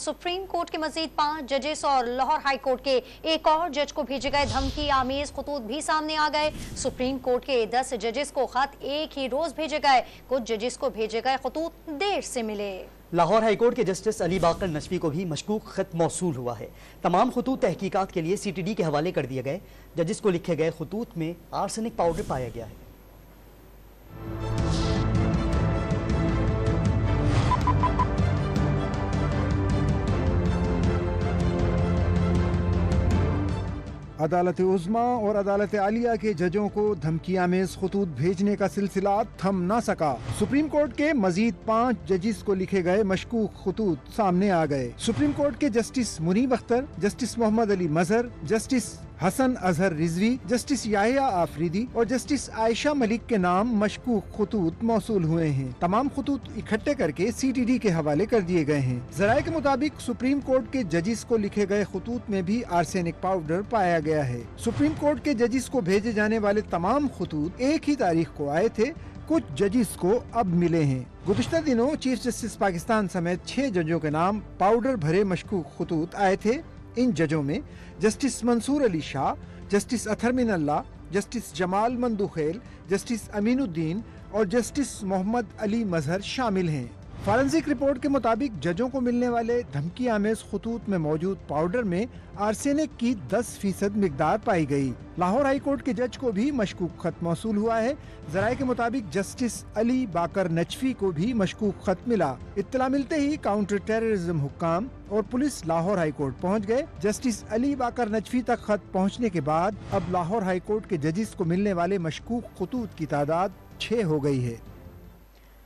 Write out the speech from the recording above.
Supreme court के मजीद 5 जजेस और लाहौर हाई कोर्ट के एक और जज को भेजे गए धमकी आमेज खतूत भी सामने आ गए। सुप्रीम कोर्ट के 10 जजेस को खत एक ही रोज भेजे गए। कुछ जजेस को भेजे गए खतूत देर से मिले। लाहौर हाई कोर्ट के जस्टिस अली बाकर नजफी को भी मशकूक खत मौसूल हुआ है। तमाम खतूत तहकीकात के लिए CTD के हवाले कर दिए गए। जजिस को लिखे गए खतूत में आर्सेनिक पाउडर पाया गया है। अदालत उज़्मा और अदालत आलिया के जजों को धमकियामेज खतूत भेजने का सिलसिला थम ना सका। सुप्रीम कोर्ट के मजीद 5 जजिस को लिखे गए मशकूक खतूत सामने आ गए। सुप्रीम कोर्ट के जस्टिस मुनीब अख्तर, जस्टिस मोहम्मद अली मजहर, जस्टिस हसन अजहर रिजवी, जस्टिस याहिया आफरीदी और जस्टिस आयशा मलिक के नाम मशकूक खतूत मौसूल हुए हैं। तमाम खतूत इकट्ठे करके CTD के हवाले कर दिए गए हैं। ज़राए के मुताबिक सुप्रीम कोर्ट के जजिस को लिखे गए खतूत में भी आर्सेनिक पाउडर पाया गया है। सुप्रीम कोर्ट के जजिस को भेजे जाने वाले तमाम खतूत एक ही तारीख को आए थे। कुछ जजिस को अब मिले हैं। गुज़िश्ता दिनों चीफ जस्टिस पाकिस्तान समेत 6 जजों के नाम पाउडर भरे मशकूक खतूत आए थे। इन जजों में justice Mansoor Ali Shah, justice Athar Minallah, justice Jamal Mandokhel, justice Aminuddin और जस्टिस मोहम्मद अली मजहर शामिल हैं। फॉरेंसिक रिपोर्ट के मुताबिक जजों को मिलने वाले धमकी आमेज खतूत में मौजूद पाउडर में आर्सेनिक की 10% मिकदार पाई गई। लाहौर हाई कोर्ट के जज को भी मशकूक खत मौसूल हुआ है। ज़राए के मुताबिक जस्टिस अली बाकर नजफी को भी मशकूक खत मिला। इत्तला मिलते ही काउंटर टेररिज्म हुक्काम और पुलिस लाहौर हाई कोर्ट पहुंच गए। जस्टिस अली बाकर नजफी तक खत पहुंचने के बाद अब लाहौर हाई कोर्ट के जजिस को मिलने वाले मशकूक खतूत की तादाद 6 हो गई है।